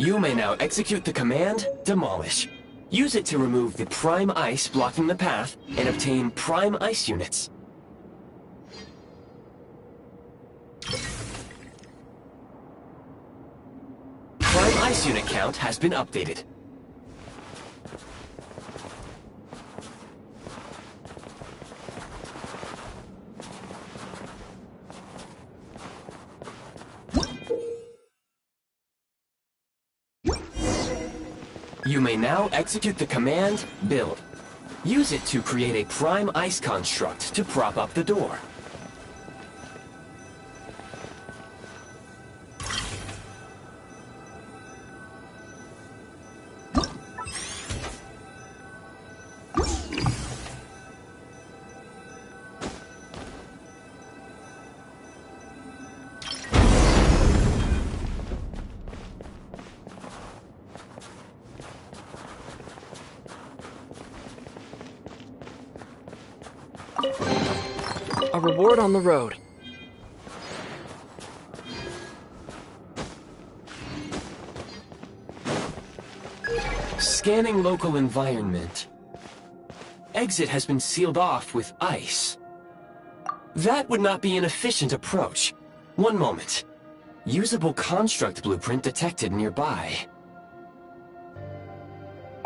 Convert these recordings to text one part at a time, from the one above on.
You may now execute the command, Demolish. Use it to remove the prime ice blocking the path and obtain prime ice units. Prime ice unit count has been updated. You may now execute the command, Build. Use it to create a prime ice construct to prop up the door. A reward on the road. Scanning local environment. Exit has been sealed off with ice. That would not be an efficient approach. One moment. Usable construct blueprint detected nearby.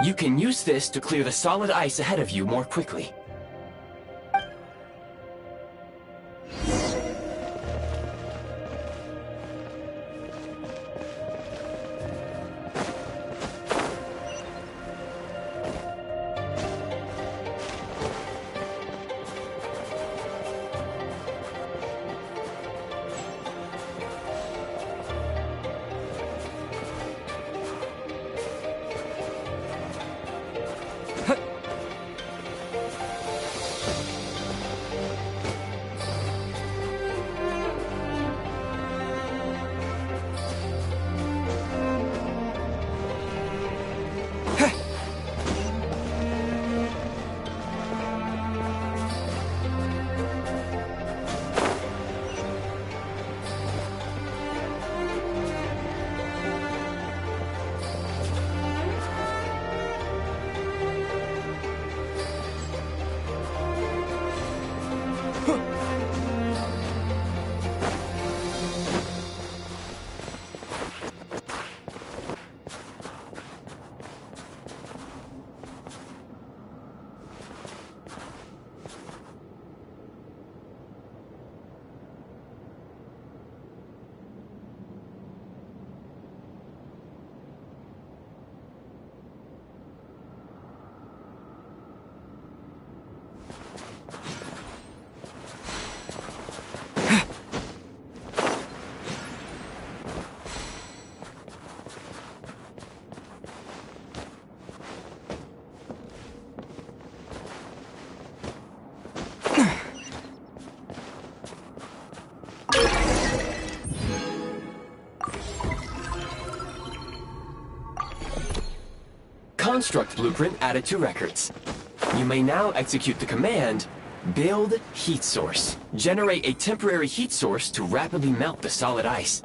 You can use this to clear the solid ice ahead of you more quickly. Construct blueprint added to records. You may now execute the command, Build Heat Source. Generate a temporary heat source to rapidly melt the solid ice.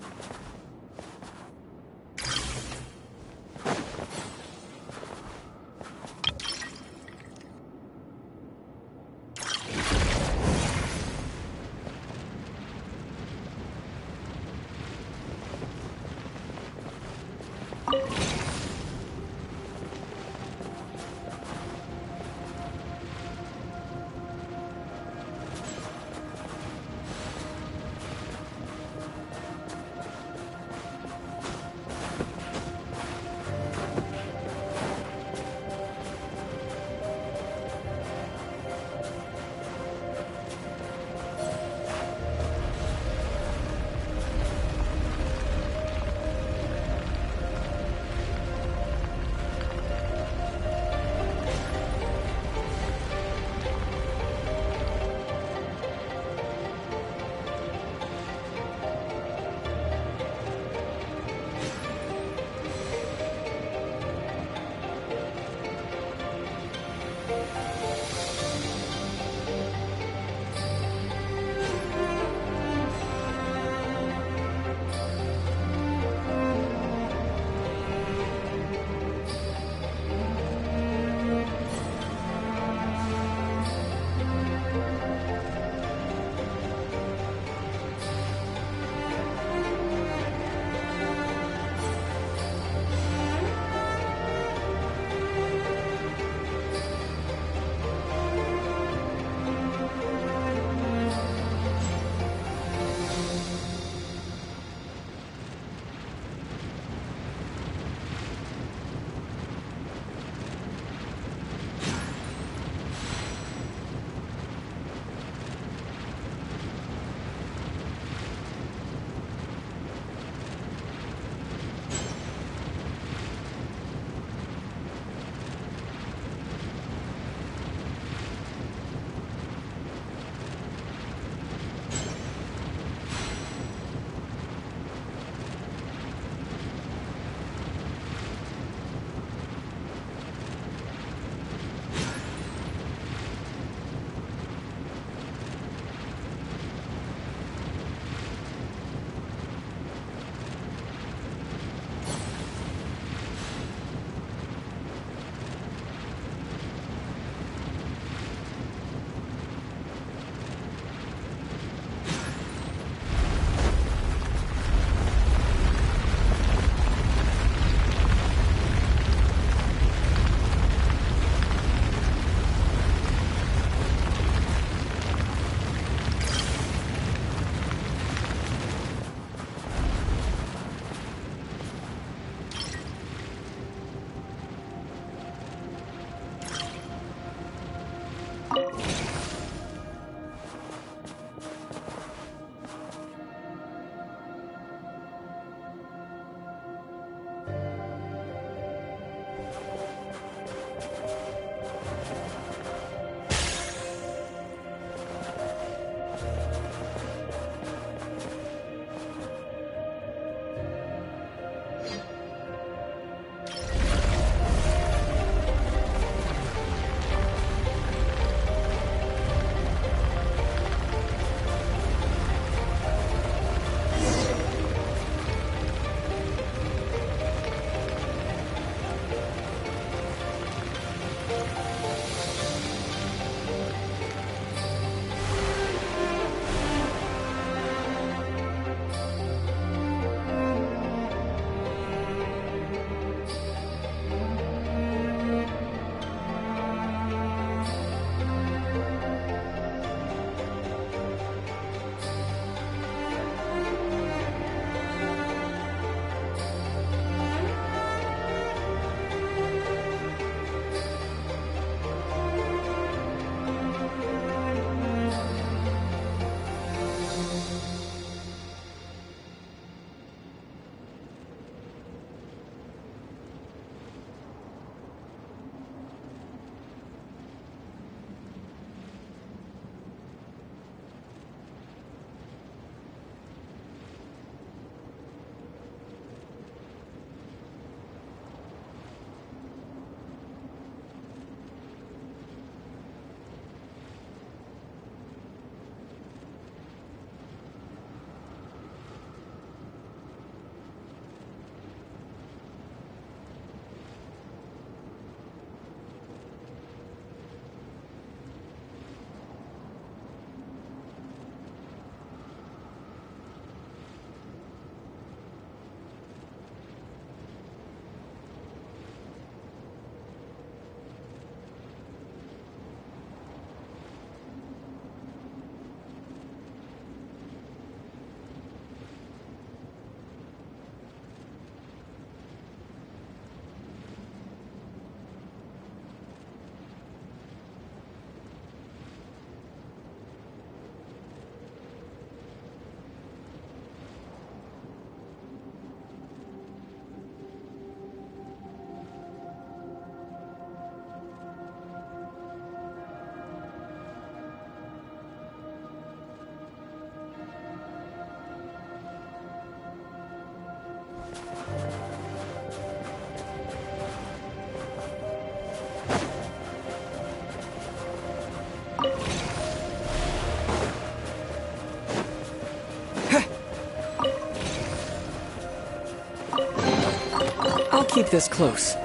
this close.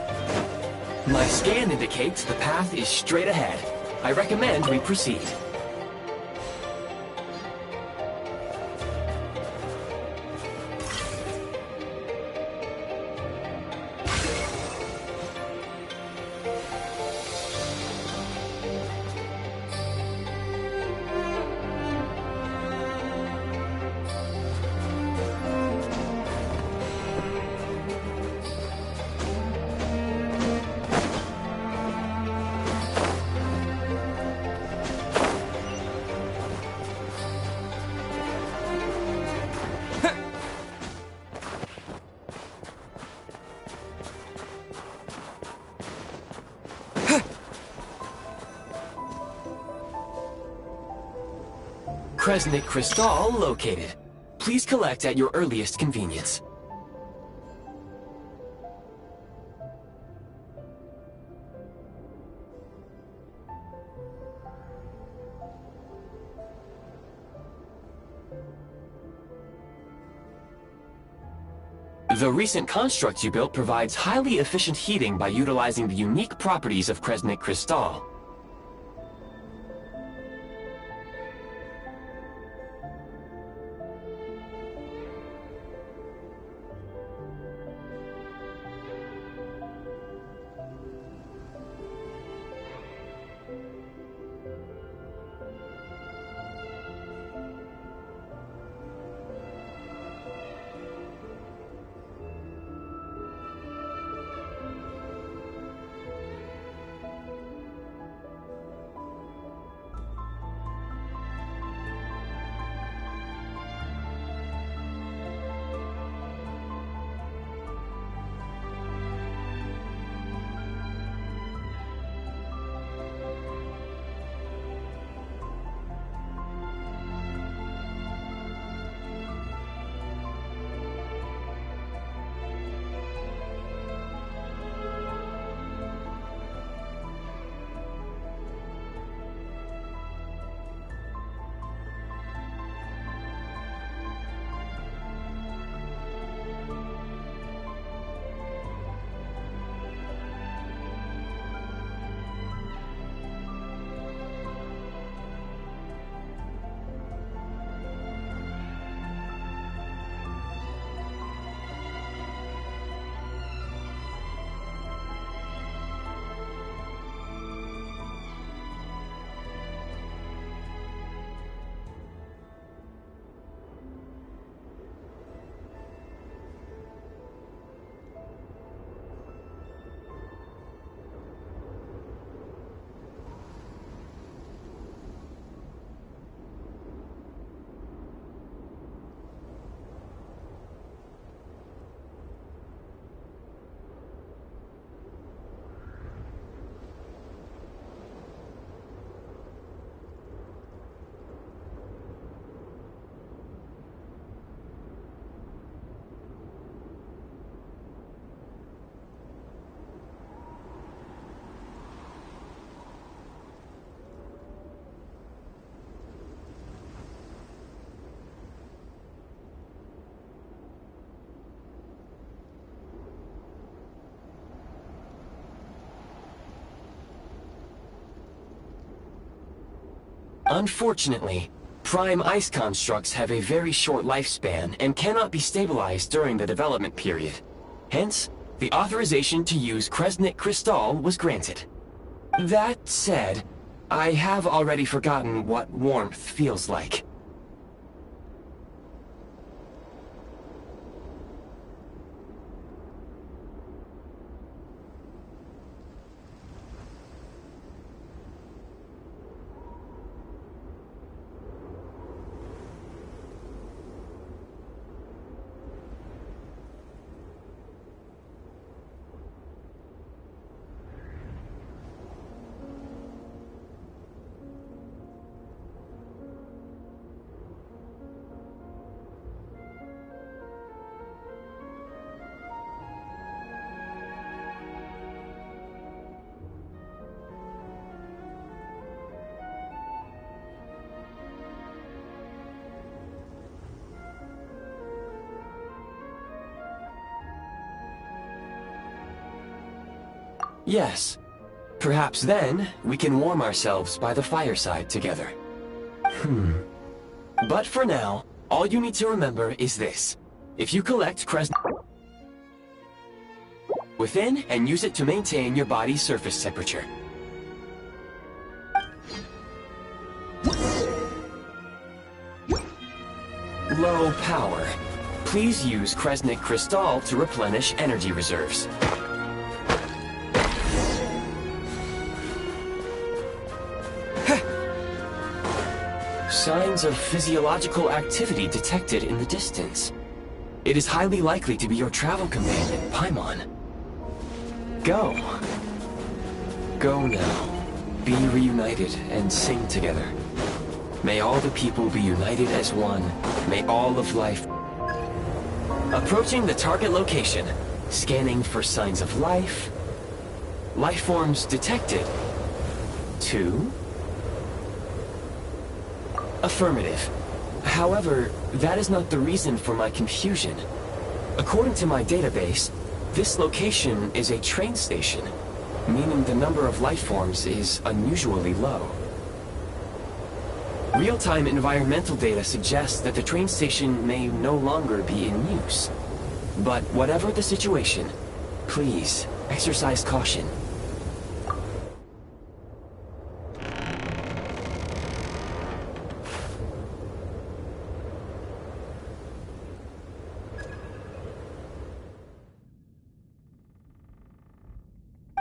My scan indicates the path is straight ahead. I recommend we proceed. Kresnik Crystal located. Please collect at your earliest convenience. The recent construct you built provides highly efficient heating by utilizing the unique properties of Kresnik Crystal. Unfortunately, prime ice constructs have a very short lifespan and cannot be stabilized during the development period. Hence, the authorization to use Kresnik Crystal was granted. That said, I have already forgotten what warmth feels like. Yes. Perhaps then, we can warm ourselves by the fireside together. But for now, all you need to remember is this. If you collect within and use it to maintain your body's surface temperature. Low power. Please use Kresnik Crystal to replenish energy reserves. Signs of physiological activity detected in the distance. It is highly likely to be your travel companion, Paimon. Go. Go now. Be reunited and sing together. May all the people be united as one. May all of life... Approaching the target location. Scanning for signs of life. Life forms detected. 2. Affirmative. However, that is not the reason for my confusion. According to my database, this location is a train station, meaning the number of life forms is unusually low. Real-time environmental data suggests that the train station may no longer be in use. But whatever the situation, please exercise caution.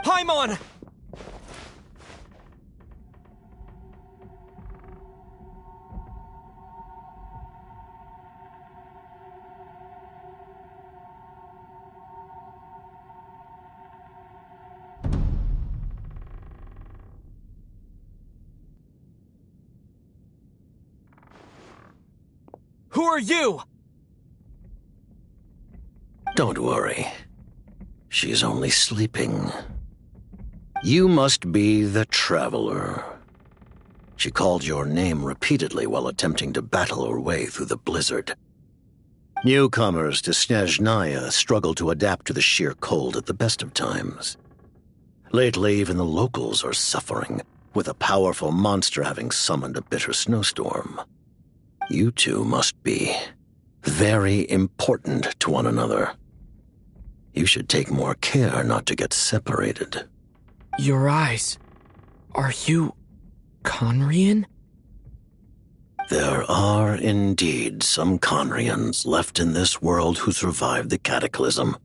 Paimon! Who are you? Don't worry. She's only sleeping. You must be the Traveler. She called your name repeatedly while attempting to battle her way through the blizzard. Newcomers to Snezhnaya struggle to adapt to the sheer cold at the best of times. Lately, even the locals are suffering, with a powerful monster having summoned a bitter snowstorm. You two must be very important to one another. You should take more care not to get separated. Your eyes. Are you... Conrian? There are indeed some Conrians left in this world who survived the cataclysm.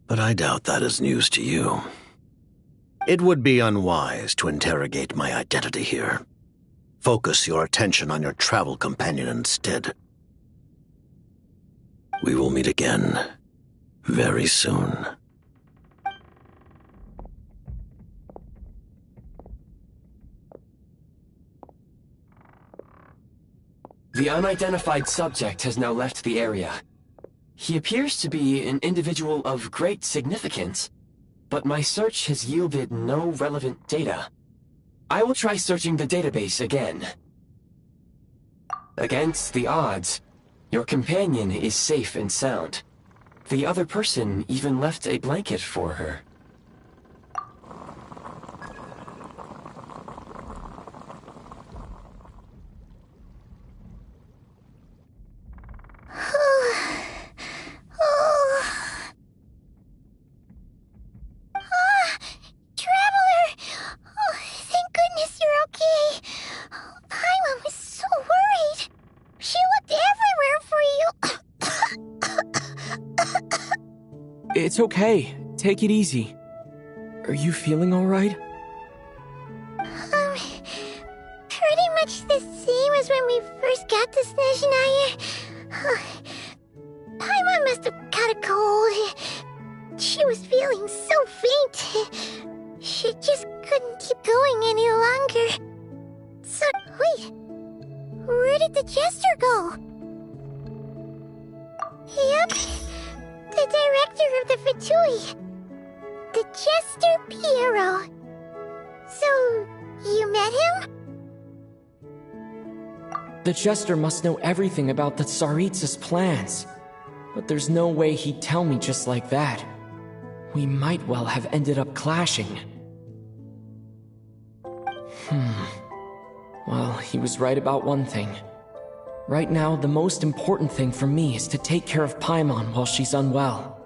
But I doubt that is news to you. It would be unwise to interrogate my identity here. Focus your attention on your travel companion instead. We will meet again very soon. The unidentified subject has now left the area. He appears to be an individual of great significance, but my search has yielded no relevant data. I will try searching the database again. Against the odds, your companion is safe and sound. The other person even left a blanket for her. It's okay. Take it easy. Are you feeling alright? Pretty much the same as when we first got to Snezhnaya. Paimon must have caught a cold. She was feeling so faint. She just couldn't keep going any longer. So, wait. Where did the jester go? Yep. The director of the Fatui. The Jester Piero. So, you met him? The Jester must know everything about the Tsaritsa's plans. But there's no way he'd tell me just like that. we might well have ended up clashing. Well, he was right about one thing. Right now, the most important thing for me is to take care of Paimon while she's unwell.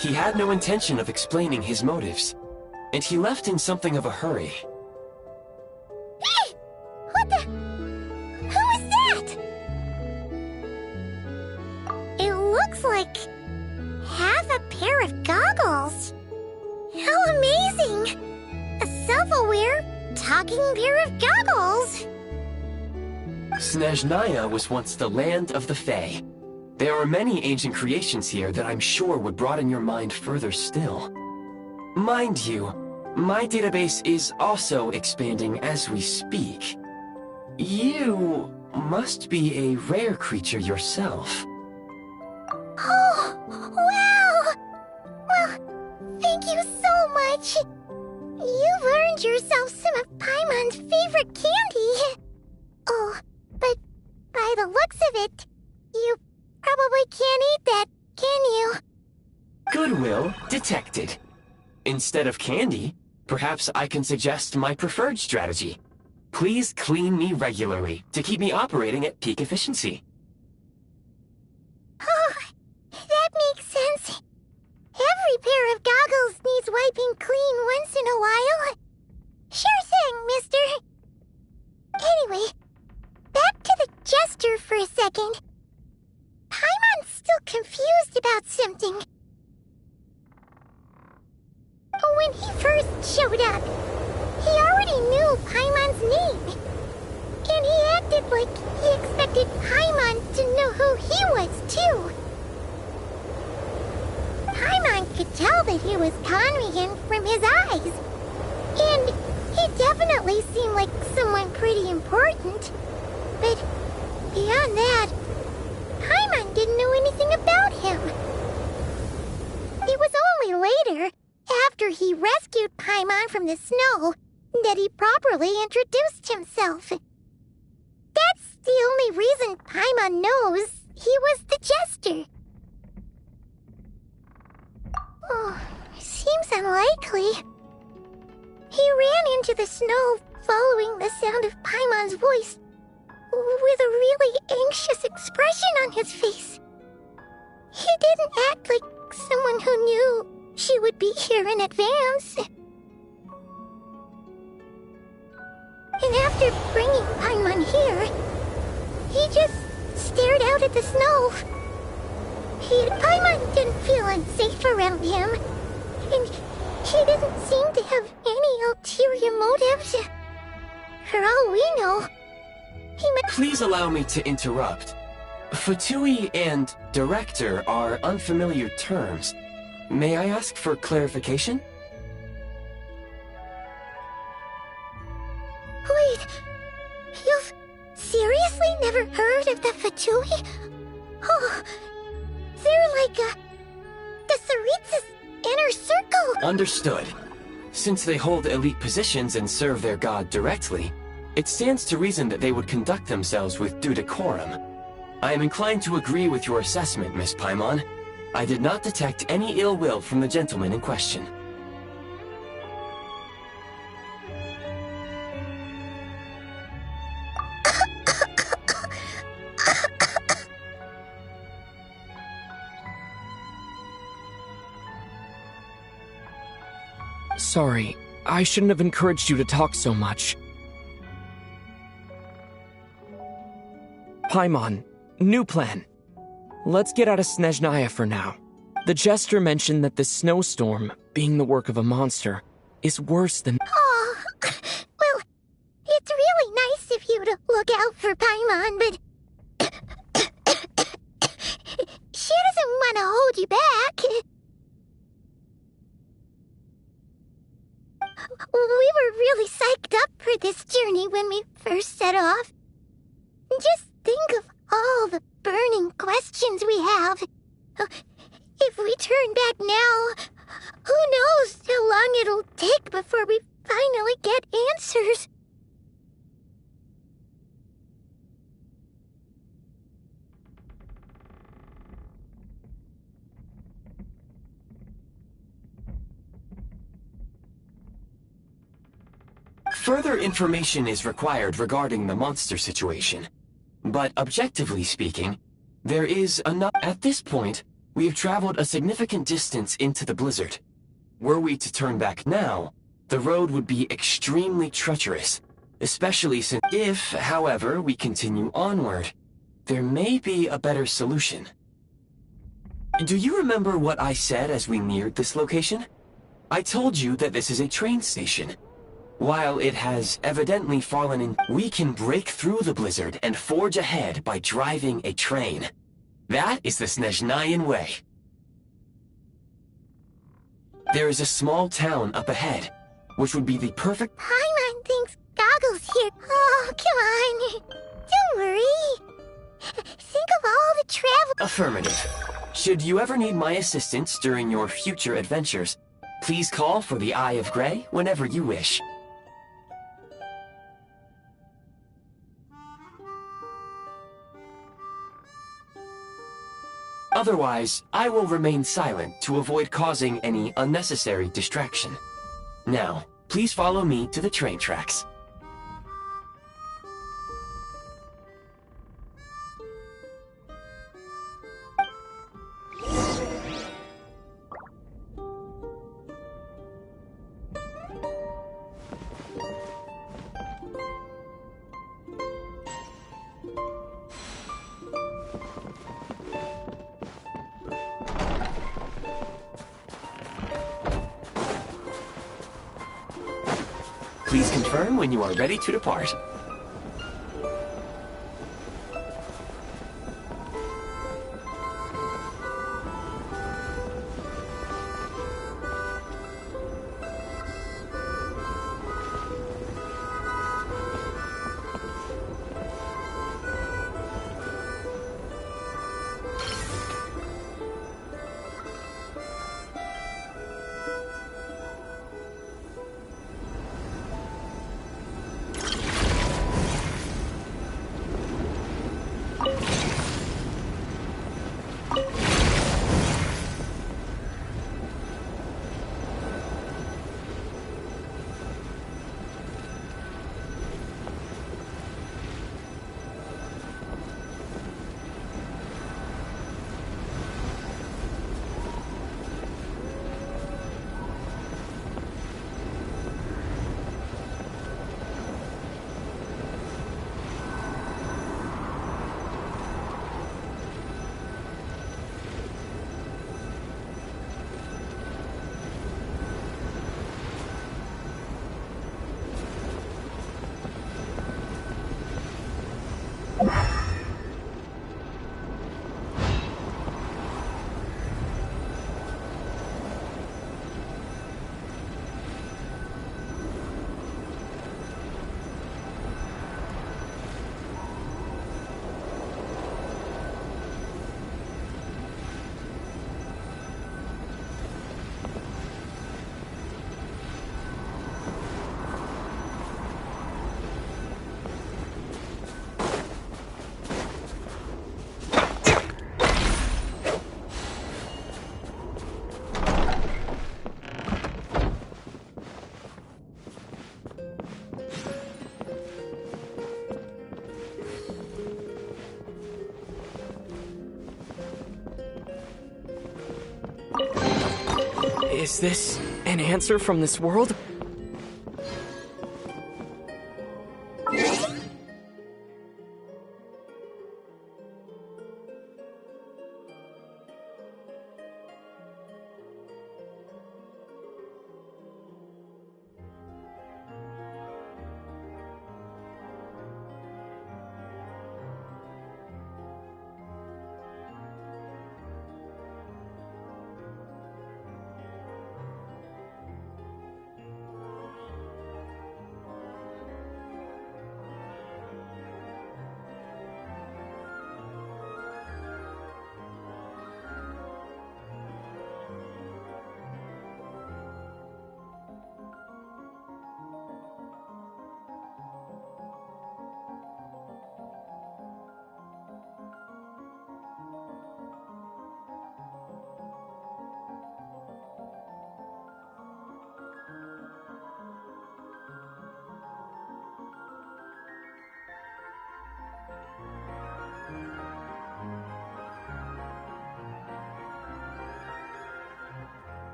He had no intention of explaining his motives, and he left in something of a hurry. Hey! What the? Who is that? It looks like half a pair of goggles. How amazing! A self-aware, talking pair of goggles! Snezhnaya was once the land of the Fae. There are many ancient creations here that I'm sure would broaden your mind further still. Mind you, my database is also expanding as we speak. You must be a rare creature yourself. Oh, wow! Well, thank you so much. You've earned yourself some of Paimon's favorite candy. Oh, but by the looks of it, you probably can't eat that, can you? Goodwill detected. Instead of candy, perhaps I can suggest my preferred strategy. Please clean me regularly to keep me operating at peak efficiency. Oh, that makes sense. Every pair of goggles needs wiping clean once in a while. Sure thing, mister. Anyway, back to the jester for a second. Paimon's still confused about something. When he first showed up, he already knew Paimon's name. And he acted like he expected Paimon to know who he was, too. Paimon could tell that he was conning him from his eyes. And he definitely seemed like someone pretty important. But beyond that, Paimon didn't know anything about him. It was only later, after he rescued Paimon from the snow, that he properly introduced himself. That's the only reason Paimon knows he was the jester. Oh, seems unlikely. He ran into the snow following the sound of Paimon's voice, with a really anxious expression on his face. He didn't act like someone who knew she would be here in advance. And after bringing Paimon here, he just stared out at the snow. Paimon didn't feel unsafe around him, and he didn't seem to have any ulterior motives. For all we know, he might— Please allow me to interrupt. Fatui and director are unfamiliar terms. May I ask for clarification? Wait, you've seriously never heard of the Fatui? Oh, they're like the Tsaritsa's inner circle. Understood. Since they hold elite positions and serve their god directly, it stands to reason that they would conduct themselves with due decorum. I am inclined to agree with your assessment, Miss Paimon. I did not detect any ill will from the gentleman in question. Sorry, I shouldn't have encouraged you to talk so much. Paimon, new plan. Let's get out of Snezhnaya for now. The jester mentioned that this snowstorm, being the work of a monster, is worse than— Oh, well, it's really nice of you to look out for Paimon, but she doesn't want to hold you back. We were really psyched up for this journey when we first set off. Just think of all the burning questions we have. If we turn back now, who knows how long it'll take before we finally get answers. Further information is required regarding the monster situation. But objectively speaking, there is enough. At this point, we have traveled a significant distance into the blizzard. Were we to turn back now, the road would be extremely treacherous, especially since if, however, we continue onward, there may be a better solution. Do you remember what I said as we neared this location? I told you that this is a train station. While it has evidently fallen in, we can break through the blizzard and forge ahead by driving a train. That is the Snezhnayan way. There is a small town up ahead, which would be the perfect— Paimon thinks Goggle's here. Oh, come on. Don't worry. Think of all the travel— Affirmative. Should you ever need my assistance during your future adventures, please call for the Eye of Grey whenever you wish. Otherwise, I will remain silent to avoid causing any unnecessary distraction. Now, please follow me to the train tracks. Please confirm when you are ready to depart. Is this an answer from this world?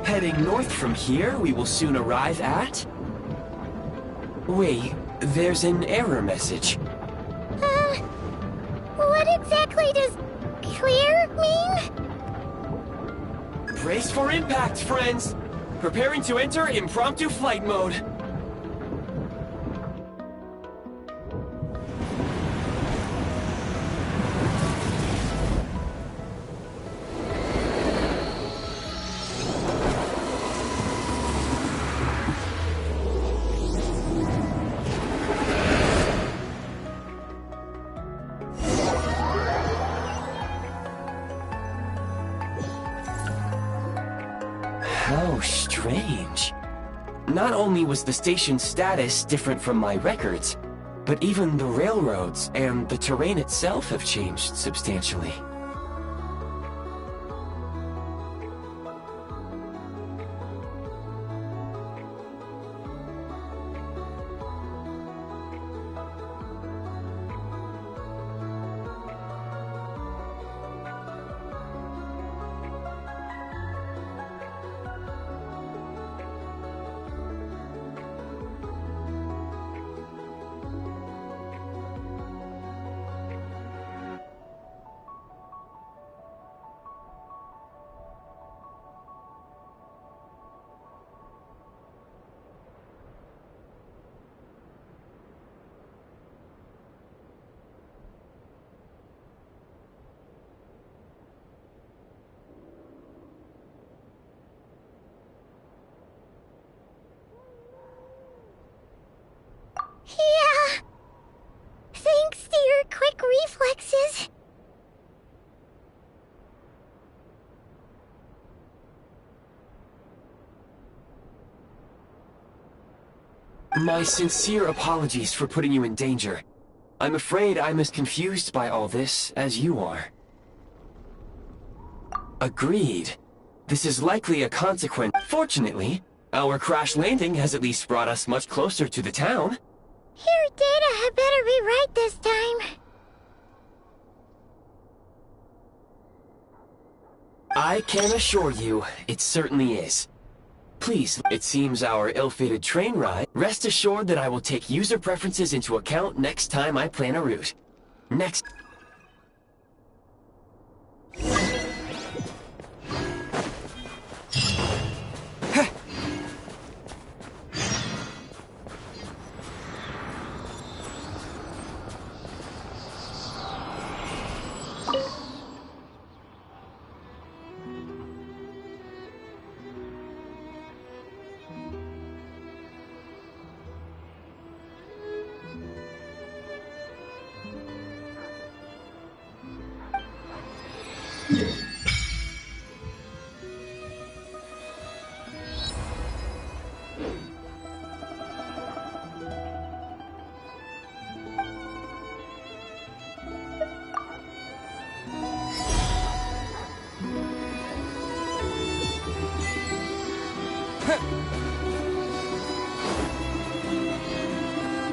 Heading north from here, we will soon arrive at... Wait, there's an error message. What exactly does clear mean? Brace for impact, friends! Preparing to enter impromptu flight mode. How strange. Not only was the station's status different from my records, but even the railroads and the terrain itself have changed substantially. Yeah. Thanks to your quick reflexes. My sincere apologies for putting you in danger. I'm afraid I'm as confused by all this as you are. Agreed. This is likely a consequence. Fortunately, our crash landing has at least brought us much closer to the town. Your data had better be right this time. I can assure you, it certainly is. Please, it seems our ill-fated train ride. Rest assured that I will take user preferences into account next time I plan a route. Next...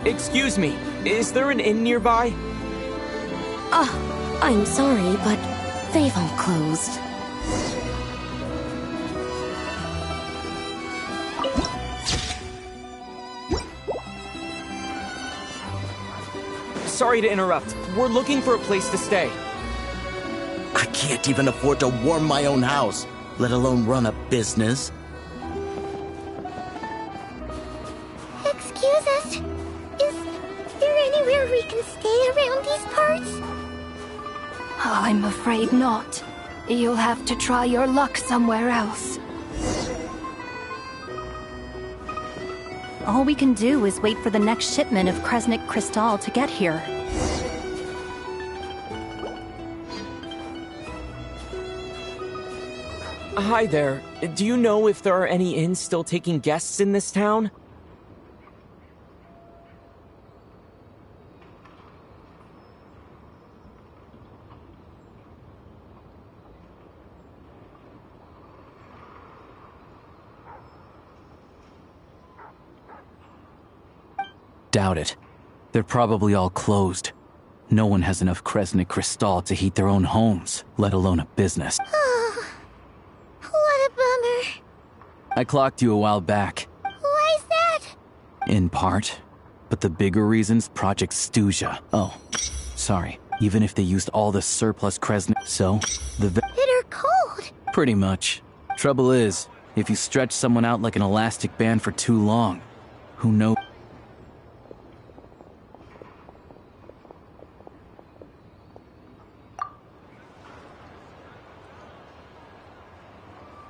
Excuse me, is there an inn nearby? I'm sorry, but they've all closed. Sorry to interrupt. We're looking for a place to stay. I can't even afford to warm my own house, let alone run a business. Excuse us. Is there anywhere we can stay around these parts? I'm afraid not. You'll have to try your luck somewhere else. All we can do is wait for the next shipment of Kresnik Crystal to get here. Hi there. Do you know if there are any inns still taking guests in this town? Doubt it. They're probably all closed. No one has enough Kresnik Crystal to heat their own homes, let alone a business. Oh, what a bummer. I clocked you a while back. Why is that? In part. But the bigger reason's Project Stuja. Oh, sorry. Even if they used all the surplus Kresnik, so Bitter cold. pretty much. Trouble is, if you stretch someone out like an elastic band for too long, who knows?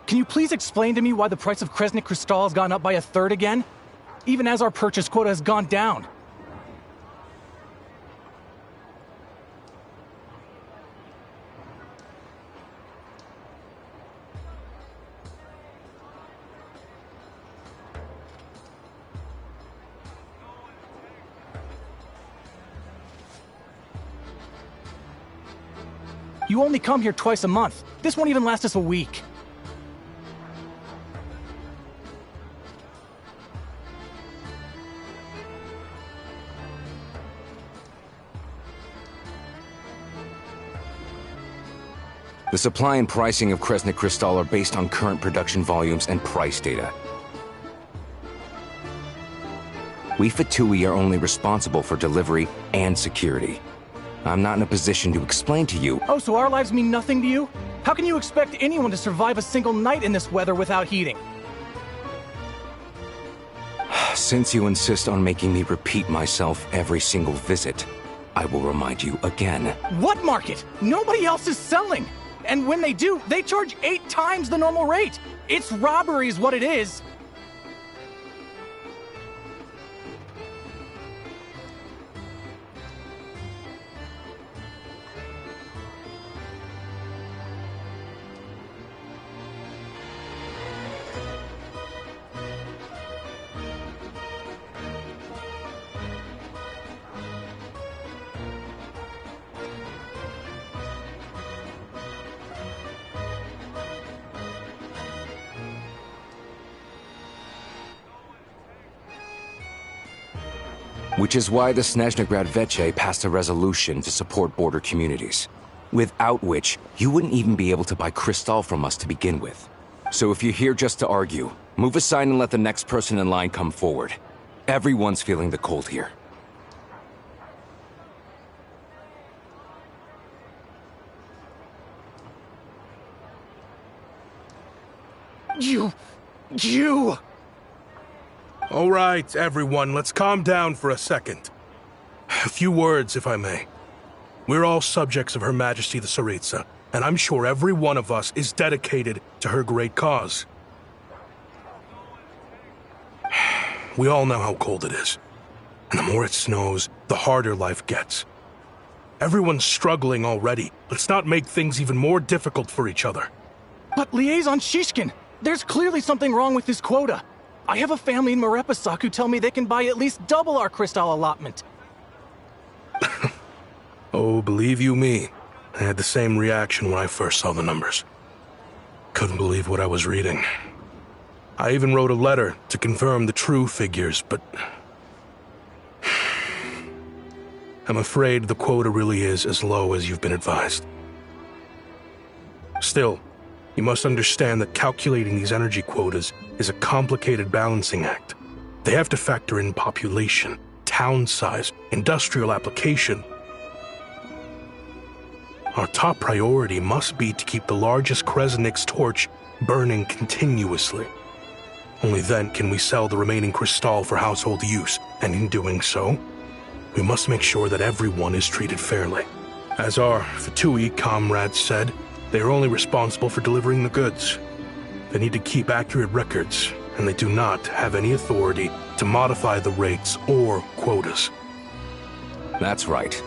Can you please explain to me why the price of Kresnik Crystal has gone up by 1/3 again? Even as our purchase quota has gone down. You only come here twice a month. This won't even last us a week. The supply and pricing of Kresnik Crystal are based on current production volumes and price data. We Fatui are only responsible for delivery and security. I'm not in a position to explain to you. Oh, so our lives mean nothing to you? How can you expect anyone to survive a single night in this weather without heating? Since you insist on making me repeat myself every single visit, I will remind you again. What market? Nobody else is selling! And when they do, they charge 8 times the normal rate! It's robbery is what it is! Which is why the Snezhnegrad Veche passed a resolution to support border communities, without which you wouldn't even be able to buy Crystal from us to begin with. So if you're here just to argue, move aside and let the next person in line come forward. Everyone's feeling the cold here. You! All right, everyone, let's calm down for a second. A few words, if I may. We're all subjects of Her Majesty the Tsaritsa, and I'm sure every one of us is dedicated to her great cause. We all know how cold it is, and the more it snows, the harder life gets. Everyone's struggling already. Let's not make things even more difficult for each other. But Liaison Shishkin, there's clearly something wrong with this quota. I have a family in Marepasak who tell me they can buy at least double our Crystal allotment. Oh, believe you me, I had the same reaction when I first saw the numbers. Couldn't believe what I was reading. I even wrote a letter to confirm the true figures, but I'm afraid the quota really is as low as you've been advised. Still, you must understand that calculating these energy quotas is a complicated balancing act. They have to factor in population, town size, industrial application. Our top priority must be to keep the largest Kresnik's torch burning continuously. Only then can we sell the remaining crystal for household use, and in doing so, we must make sure that everyone is treated fairly. As our Fatui comrades said, they are only responsible for delivering the goods. They need to keep accurate records, and they do not have any authority to modify the rates or quotas. That's right.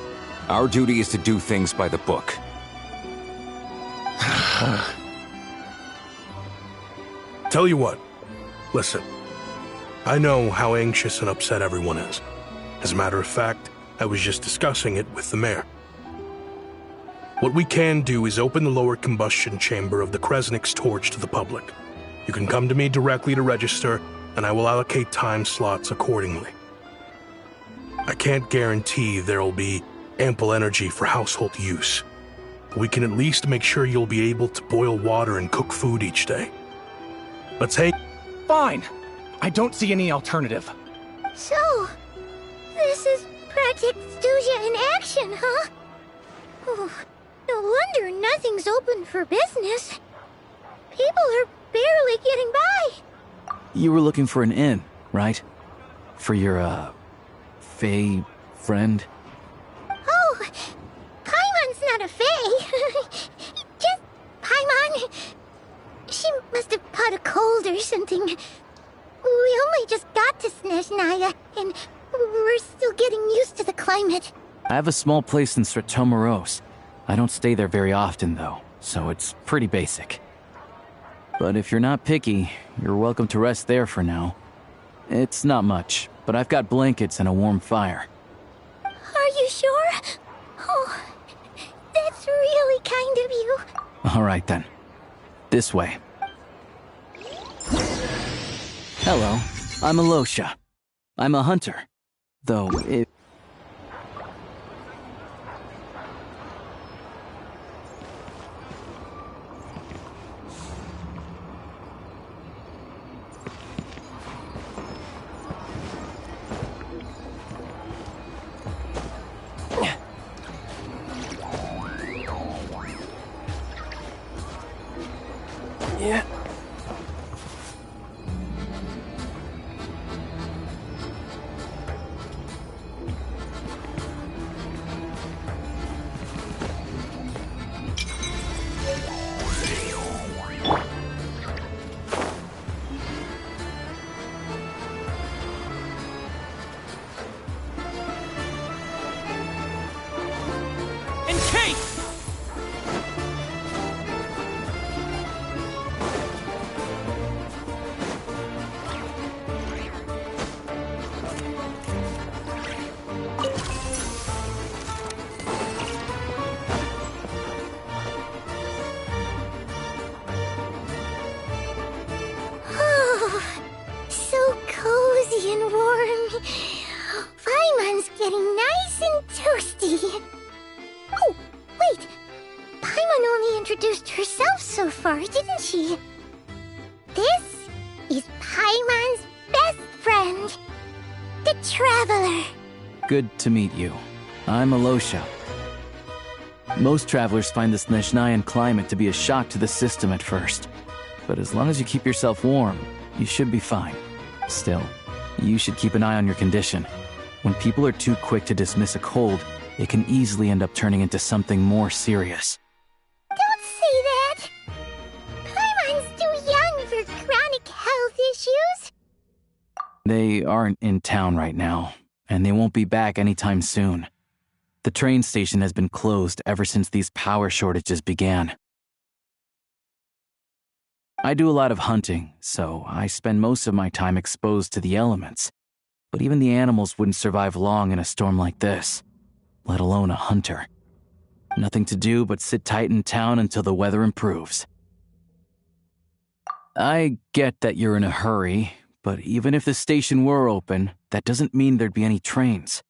Our duty is to do things by the book. Tell you what, listen. I know how anxious and upset everyone is. As a matter of fact, I was just discussing it with the mayor. What we can do is open the lower combustion chamber of the Kresnik's torch to the public. You can come to me directly to register, and I will allocate time slots accordingly. I can't guarantee there'll be ample energy for household use. But we can at least make sure you'll be able to boil water and cook food each day. Let's hang. Fine. I don't see any alternative. So, this is Project Studia in action, huh? Oh, no wonder nothing's open for business. People are barely getting by. You were looking for an inn, right? For your, Fae friend? Oh, Paimon's not a Fae. Just Paimon. She must have caught a cold or something. We only just got to Snezhnaya, and we're still getting used to the climate. I have a small place in Stratomoros. I don't stay there very often, though, so it's pretty basic. But if you're not picky, you're welcome to rest there for now. It's not much, but I've got blankets and a warm fire. Are you sure? Oh, that's really kind of you. All right, then. This way. Hello, I'm Alosha. I'm a hunter. Though, if... Yeah. Paimon's getting nice and toasty. Oh, wait. Paimon only introduced herself so far, didn't she? This is Paimon's best friend, the Traveler. Good to meet you. I'm Alosha. Most travelers find the Snezhnayan climate to be a shock to the system at first. But as long as you keep yourself warm, you should be fine. Still, you should keep an eye on your condition. When people are too quick to dismiss a cold, it can easily end up turning into something more serious. Don't say that! Paimon's too young for chronic health issues. They aren't in town right now, and they won't be back anytime soon. The train station has been closed ever since these power shortages began. I do a lot of hunting, so I spend most of my time exposed to the elements. But even the animals wouldn't survive long in a storm like this, let alone a hunter. Nothing to do but sit tight in town until the weather improves. I get that you're in a hurry, but even if the station were open, that doesn't mean there'd be any trains.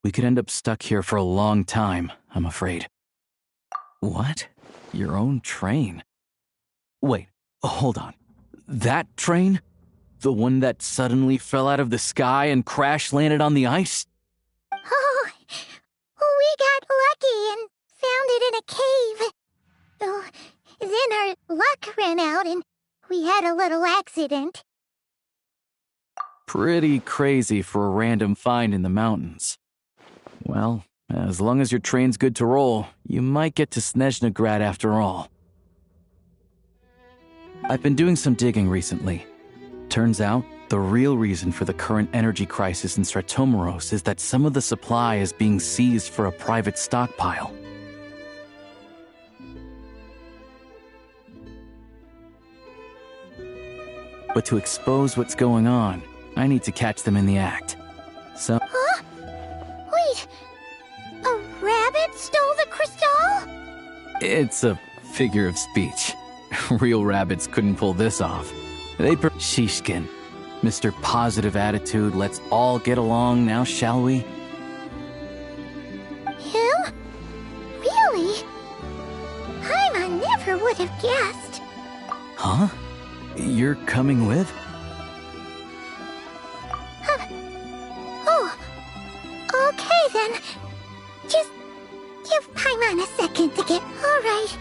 We could end up stuck here for a long time, I'm afraid. What? Your own train? Wait, hold on. That train? The one that suddenly fell out of the sky and crash-landed on the ice? Oh, we got lucky and found it in a cave. Oh, then our luck ran out and we had a little accident. Pretty crazy for a random find in the mountains. Well, as long as your train's good to roll, you might get to Snezhnegrad after all. I've been doing some digging recently. Turns out, the real reason for the current energy crisis in Stratomeros is that some of the supply is being seized for a private stockpile. But to expose what's going on, I need to catch them in the act. So... Huh? Wait, a rabbit stole the crystal? It's a figure of speech. Real rabbits couldn't pull this off. Shishkin. Mr. Positive Attitude, let's all get along now, shall we? Him? Really? I never would have guessed. Huh? You're coming with? Oh, okay then. Just give Paimon a second to get... Alright.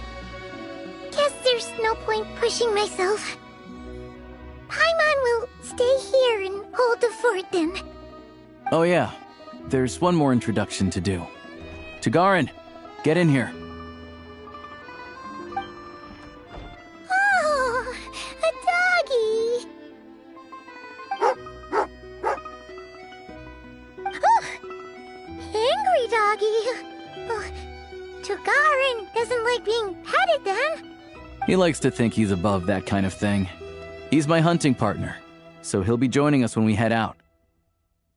Guess there's no point pushing myself. Paimon will stay here and hold the fort then. Oh yeah, there's one more introduction to do. Tagarin, get in here. Oh, a doggy. Oh, angry doggy. Oh, Tagarin doesn't like being petted then. He likes to think he's above that kind of thing. He's my hunting partner, so he'll be joining us when we head out.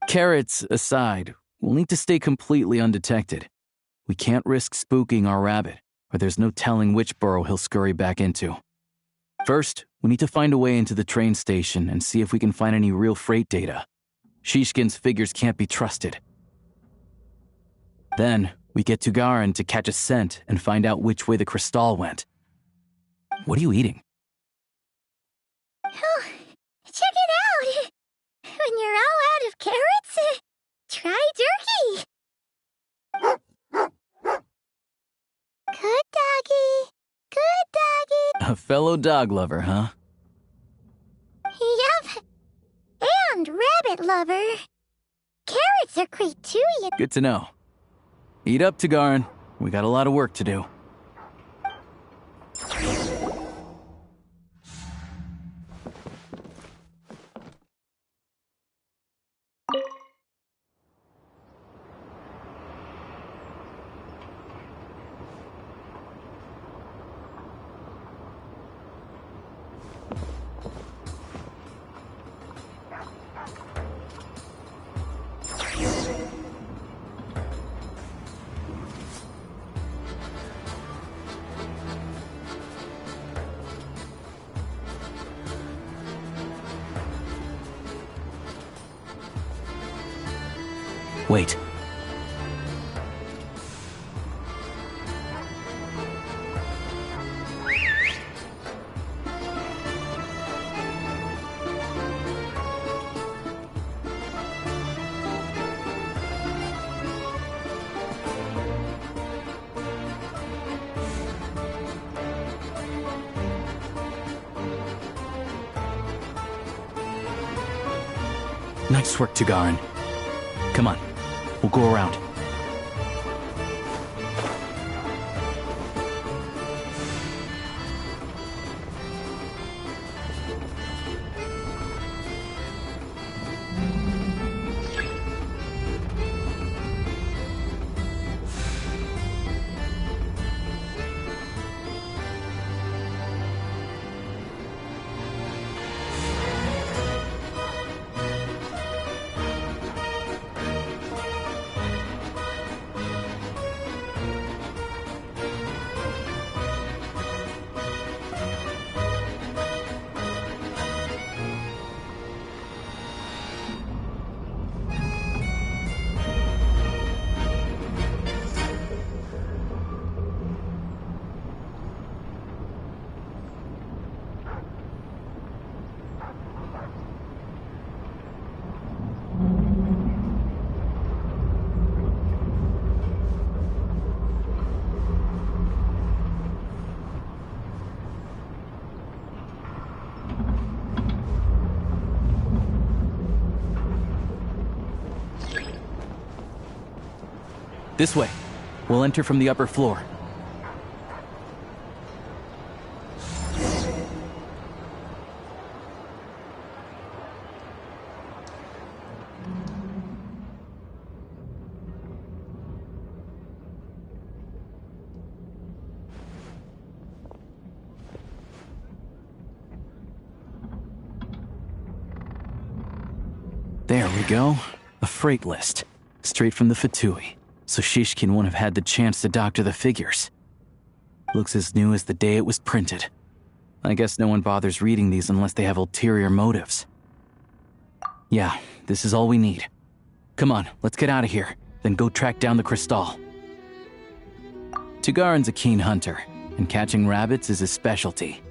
Carrots aside, we'll need to stay completely undetected. We can't risk spooking our rabbit, or there's no telling which burrow he'll scurry back into. First, we need to find a way into the train station and see if we can find any real freight data. Shishkin's figures can't be trusted. Then, we get Tugarin to catch a scent and find out which way the crystal went. What are you eating? Oh, check it out! When you're all out of carrots, try turkey! Good doggy! Good doggy! A fellow dog lover, huh? Yup! And rabbit lover! Carrots are great too, you know. Good to know. Eat up, Tagarin. We got a lot of work to do. Wait. Nice work, Tagarin. Come on. We'll go around. This way. We'll enter from the upper floor. There we go. A freight list. Straight from the Fatui. So Shishkin won't have had the chance to doctor the figures. Looks as new as the day it was printed. I guess no one bothers reading these unless they have ulterior motives. Yeah, this is all we need. Come on, let's get out of here. Then go track down the Crystal. Tugarin's a keen hunter, and catching rabbits is his specialty.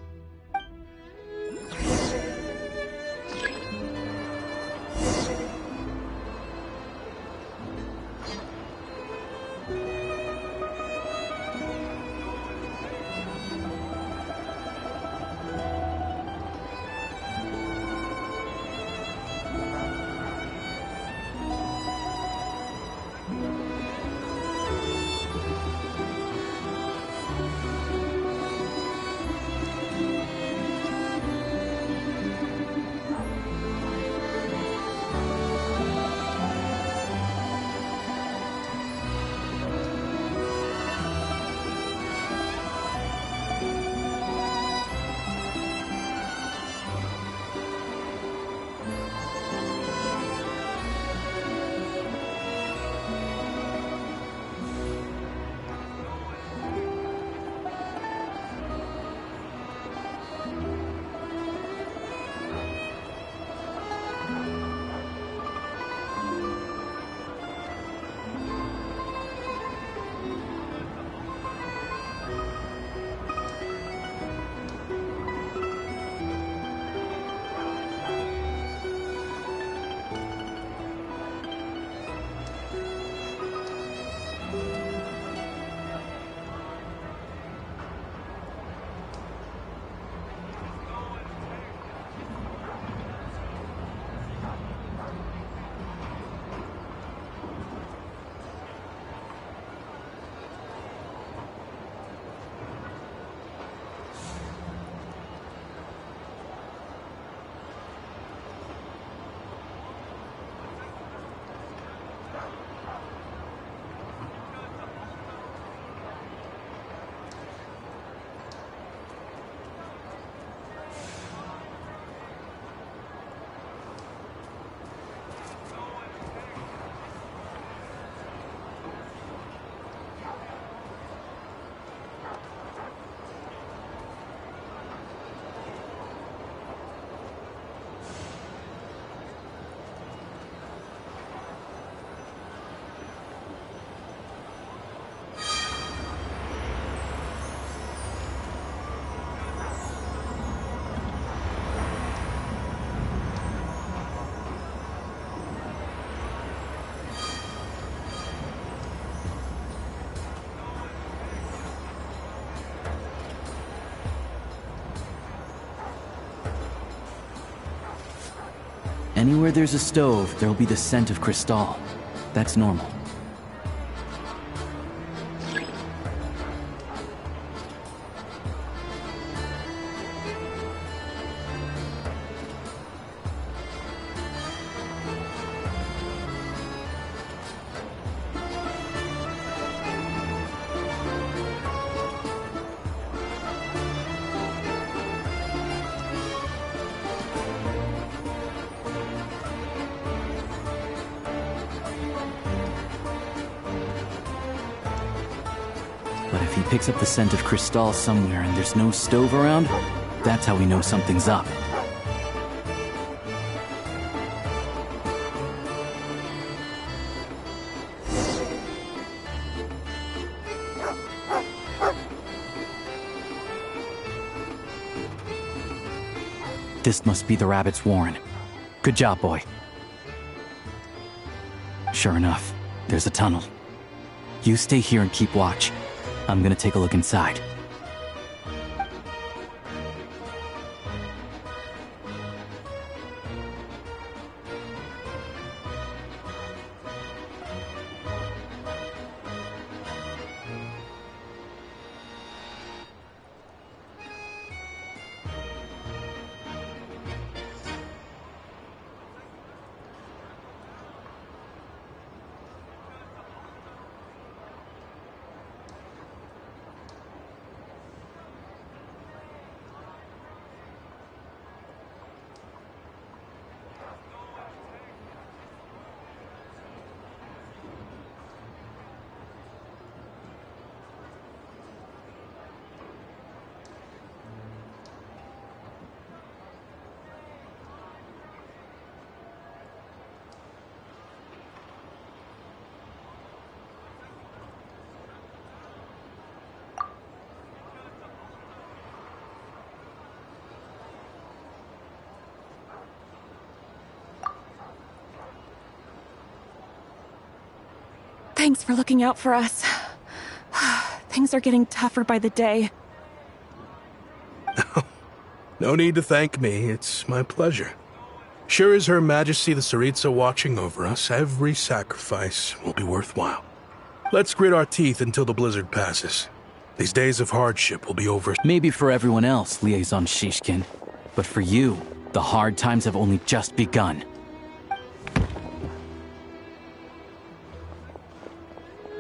Anywhere there's a stove, there'll be the scent of Crystal. That's normal. But if he picks up the scent of Crystal somewhere and there's no stove around, that's how we know something's up. This must be the rabbit's warren. Good job, boy. Sure enough, there's a tunnel. You stay here and keep watch. I'm gonna take a look inside. Thanks for looking out for us. Things are getting tougher by the day. No need to thank me. It's my pleasure. Sure as Her Majesty the Tsaritsa watching over us, every sacrifice will be worthwhile. Let's grit our teeth until the blizzard passes. These days of hardship will be over. Maybe for everyone else, Liaison Shishkin. But for you, the hard times have only just begun.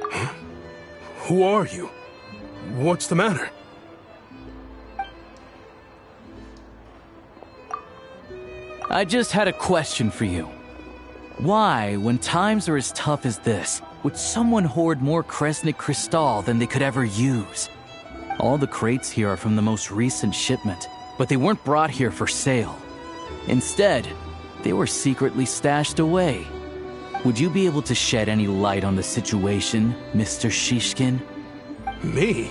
Huh? Who are you? What's the matter? I just had a question for you. Why, when times are as tough as this, would someone hoard more Kresnik Crystal than they could ever use? All the crates here are from the most recent shipment, but they weren't brought here for sale. Instead, they were secretly stashed away. Would you be able to shed any light on the situation, Mr. Shishkin? Me?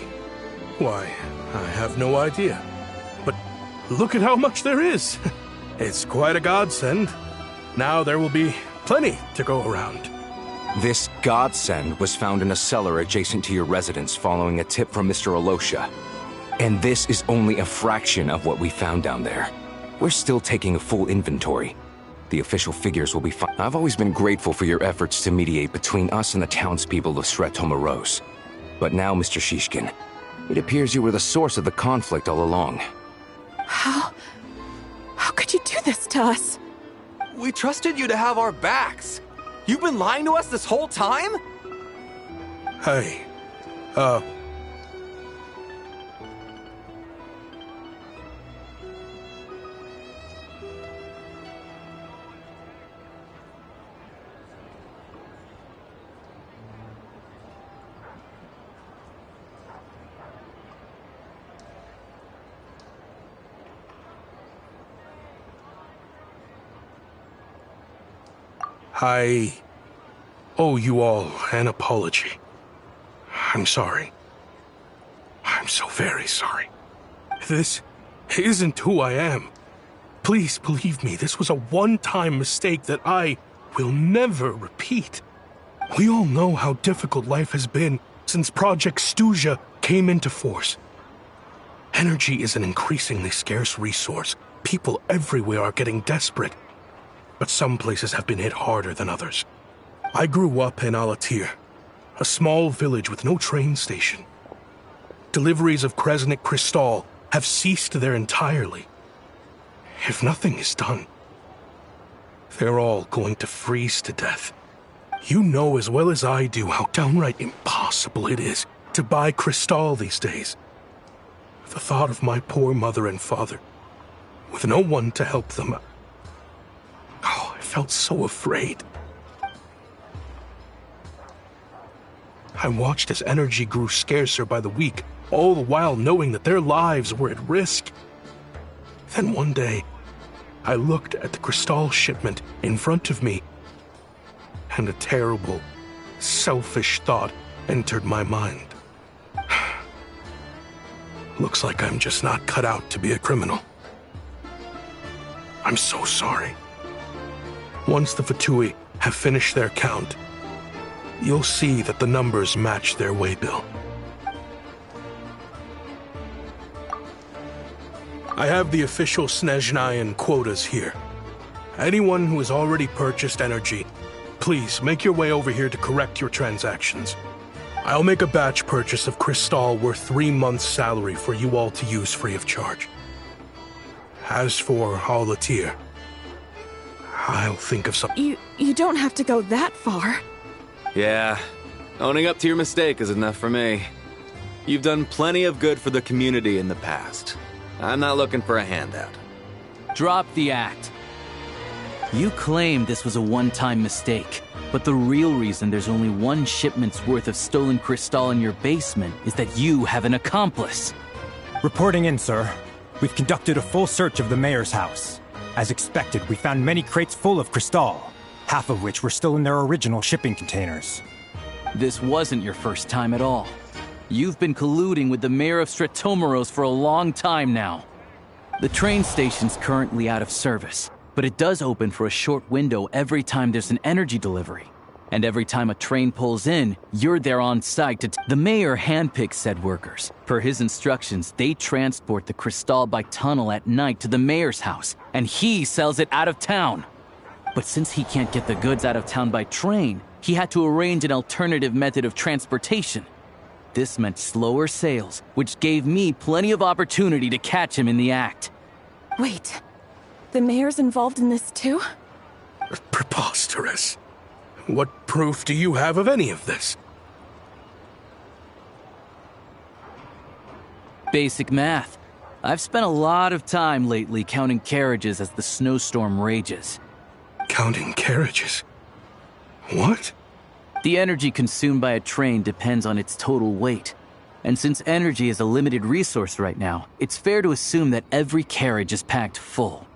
Why, I have no idea. But look at how much there is. It's quite a godsend. Now there will be plenty to go around. This godsend was found in a cellar adjacent to your residence following a tip from Mr. Alosha. And this is only a fraction of what we found down there. We're still taking a full inventory. The official figures will be fine. I've always been grateful for your efforts to mediate between us and the townspeople of Sretomaros. But now, Mr. Shishkin, it appears you were the source of the conflict all along. How could you do this to us? We trusted you to have our backs. You've been lying to us this whole time? Hey, I owe you all an apology. I'm sorry. I'm so very sorry. This isn't who I am. Please believe me, this was a one-time mistake that I will never repeat. We all know how difficult life has been since Project Stuja came into force. Energy is an increasingly scarce resource. People everywhere are getting desperate. But some places have been hit harder than others. I grew up in Alatir, a small village with no train station. Deliveries of Kresnik Crystal have ceased there entirely. If nothing is done, they're all going to freeze to death. You know as well as I do how downright impossible it is to buy Crystal these days. The thought of my poor mother and father, with no one to help them, I felt so afraid. I watched as energy grew scarcer by the week, all the while knowing that their lives were at risk. Then one day, I looked at the Crystal shipment in front of me, and a terrible, selfish thought entered my mind. Looks like I'm just not cut out to be a criminal. I'm so sorry. Once the Fatui have finished their count, you'll see that the numbers match their waybill. I have the official Snezhnayan quotas here. Anyone who has already purchased energy, please make your way over here to correct your transactions. I'll make a batch purchase of Crystal worth 3 months' salary for you all to use free of charge. As for Alatir, I'll think of something. You don't have to go that far. Yeah, owning up to your mistake is enough for me. You've done plenty of good for the community in the past. I'm not looking for a handout. Drop the act. You claim this was a one-time mistake, but the real reason there's only 1 shipment's worth of stolen Crystal in your basement is that you have an accomplice. Reporting in, sir. We've conducted a full search of the mayor's house. As expected, we found many crates full of Crystal, half of which were still in their original shipping containers. This wasn't your first time at all. You've been colluding with the mayor of Sretomaros for a long time now. The train station's currently out of service, but it does open for a short window every time there's an energy delivery. And every time a train pulls in, you're there on site The mayor handpicks said workers. Per his instructions, they transport the crystal by tunnel at night to the mayor's house, and he sells it out of town. But since he can't get the goods out of town by train, he had to arrange an alternative method of transportation. This meant slower sales, which gave me plenty of opportunity to catch him in the act. Wait, the mayor's involved in this too? Preposterous. What proof do you have of any of this? Basic math. I've spent a lot of time lately counting carriages as the snowstorm rages. Counting carriages? What? The energy consumed by a train depends on its total weight. And since energy is a limited resource right now, it's fair to assume that every carriage is packed full.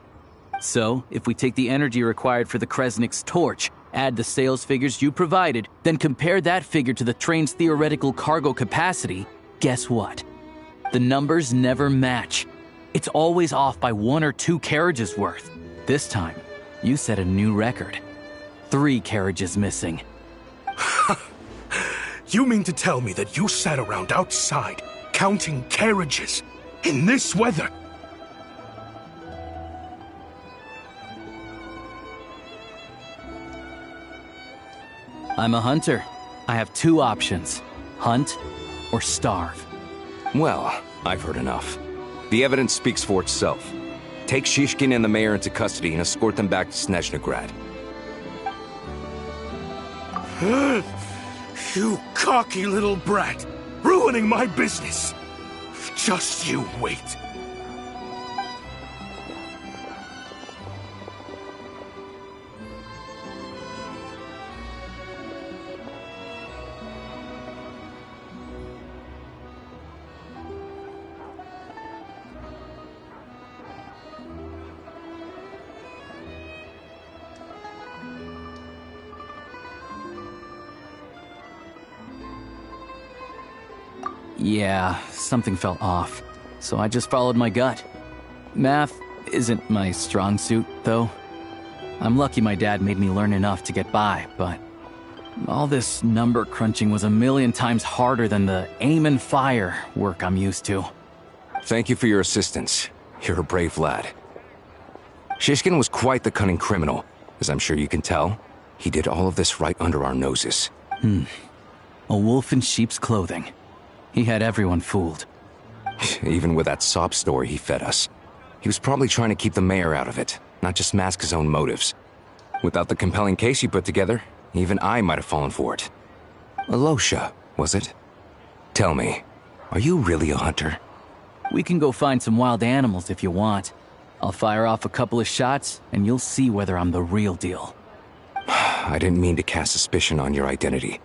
So, if we take the energy required for the Kresnik's torch, add the sales figures you provided, then compare that figure to the train's theoretical cargo capacity, guess what? The numbers never match. It's always off by 1 or 2 carriages worth. This time, you set a new record. 3 carriages missing. You mean to tell me that you sat around outside, counting carriages, in this weather? I'm a hunter. I have 2 options. Hunt or starve. Well, I've heard enough. The evidence speaks for itself. Take Shishkin and the mayor into custody and escort them back to Snezhnegrad. You cocky little brat! Ruining my business! Just you wait. Yeah, something felt off, so I just followed my gut. Math isn't my strong suit, though. I'm lucky my dad made me learn enough to get by, but all this number crunching was a million times harder than the aim and fire work I'm used to. Thank you for your assistance. You're a brave lad. Shishkin was quite the cunning criminal, as I'm sure you can tell. He did all of this right under our noses. A wolf in sheep's clothing. He had everyone fooled. Even with that sob story he fed us. He was probably trying to keep the mayor out of it, not just mask his own motives. Without the compelling case he put together, even I might have fallen for it. Alosha, was it? Tell me, are you really a hunter? We can go find some wild animals if you want. I'll fire off a couple of shots, and you'll see whether I'm the real deal. I didn't mean to cast suspicion on your identity.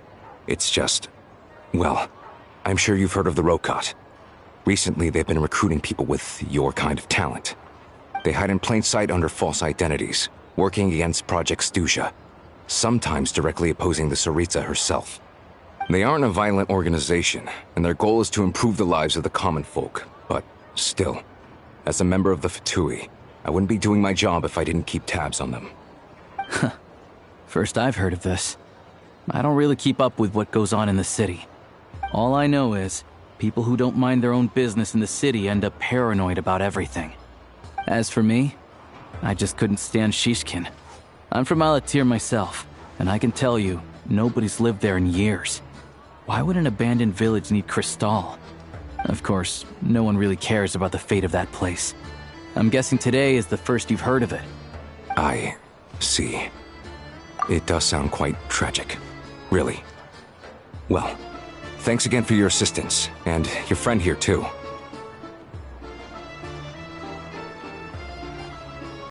It's just... well, I'm sure you've heard of the Rokot. Recently, they've been recruiting people with your kind of talent. They hide in plain sight under false identities, working against Project Stuja, sometimes directly opposing the Tsaritsa herself. They aren't a violent organization, and their goal is to improve the lives of the common folk, but still, as a member of the Fatui, I wouldn't be doing my job if I didn't keep tabs on them. First I've heard of this. I don't really keep up with what goes on in the city. All I know is, people who don't mind their own business in the city end up paranoid about everything. As for me, I just couldn't stand Shishkin. I'm from Alatir myself, and I can tell you, nobody's lived there in years. Why would an abandoned village need Crystal? Of course, no one really cares about the fate of that place. I'm guessing today is the first you've heard of it. I see. It does sound quite tragic. Really. Well, thanks again for your assistance, and your friend here too.